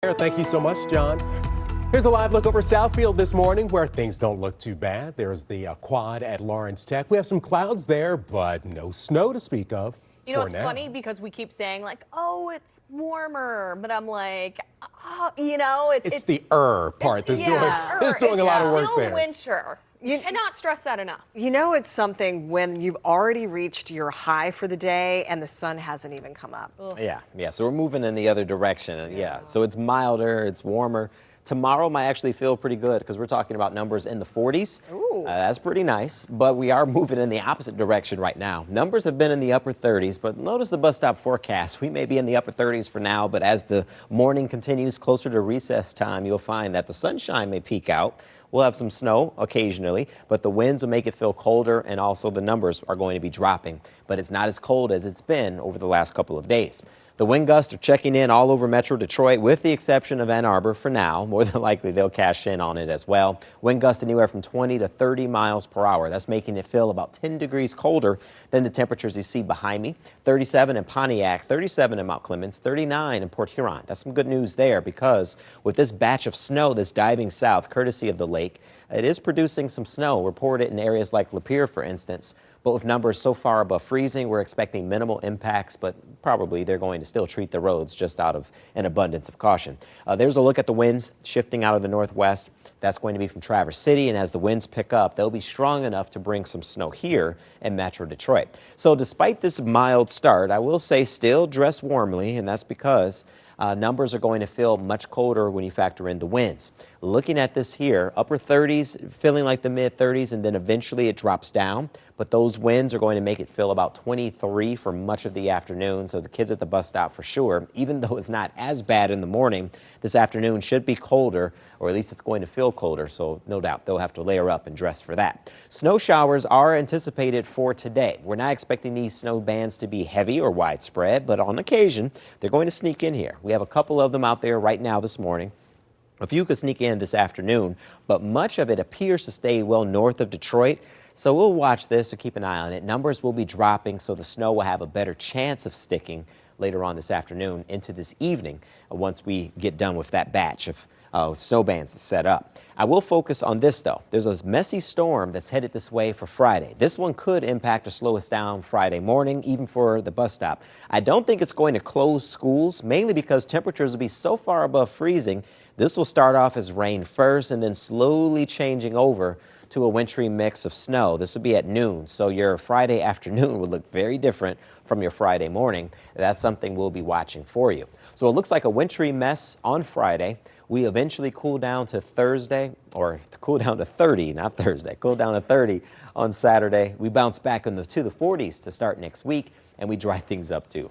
Thank you so much, John. Here's a live look over Southfield this morning where things don't look too bad. There's the quad at Lawrence Tech. We have some clouds there, but no snow to speak of. You know, it's funny because we keep saying like, oh, it's warmer, but I'm like, oh, you know, it's the part that's doing a lot of work there. Still winter. You cannot stress that enough. You know, it's something when you've already reached your high for the day and the sun hasn't even come up. Ugh. Yeah. So we're moving in the other direction. Yeah. So it's milder, it's warmer. Tomorrow might actually feel pretty good because we're talking about numbers in the 40s. That's pretty nice, but we are moving in the opposite direction right now. Numbers have been in the upper 30s, but notice the bus stop forecast. We may be in the upper 30s for now, but as the morning continues closer to recess time, you'll find that the sunshine may peek out. We'll have some snow occasionally, but the winds will make it feel colder, and also the numbers are going to be dropping. But it's not as cold as it's been over the last couple of days. The wind gusts are checking in all over Metro Detroit, with the exception of Ann Arbor for now. More than likely, they'll cash in on it as well. Wind gusts anywhere from 20 to 30 miles per hour. That's making it feel about 10 degrees colder than the temperatures you see behind me. 37 in Pontiac, 37 in Mount Clemens, 39 in Port Huron. That's some good news there because with this batch of snow that's diving south, courtesy of the lake, it is producing some snow, reported in areas like Lapeer, for instance. But with numbers so far above freezing, we're expecting minimal impacts, but probably they're going to still treat the roads just out of an abundance of caution. There's a look at the winds shifting out of the northwest. That's going to be from Traverse City, and as the winds pick up, they'll be strong enough to bring some snow here in Metro Detroit. So despite this mild start, I will say still dress warmly, and that's because numbers are going to feel much colder when you factor in the winds. Looking at this here, upper 30s, feeling like the mid 30s, and then eventually it drops down. But those winds are going to make it feel about 23 for much of the afternoon. So the kids at the bus stop for sure, even though it's not as bad in the morning, this afternoon should be colder, or at least it's going to feel colder. So no doubt they'll have to layer up and dress for that. Snow showers are anticipated for today. We're not expecting these snow bands to be heavy or widespread, but on occasion, they're going to sneak in here. We have a couple of them out there right now this morning. A few could sneak in this afternoon, but much of it appears to stay well north of Detroit. So we'll watch this or keep an eye on it. Numbers will be dropping, so the snow will have a better chance of sticking later on this afternoon into this evening once we get done with that batch of snow bands that's set up. I will focus on this though. There's a messy storm that's headed this way for Friday. This one could impact or slow us down Friday morning, even for the bus stop. I don't think it's going to close schools, mainly because temperatures will be so far above freezing. This will start off as rain first and then slowly changing over to a wintry mix of snow. This will be at noon, so your Friday afternoon would look very different from your Friday morning. That's something we'll be watching for you. So it looks like a wintry mess on Friday. We eventually cool down to Thursday, or cool down to 30, not Thursday, cool down to 30 on Saturday. We bounce back to the 40s to start next week, and we dry things up too.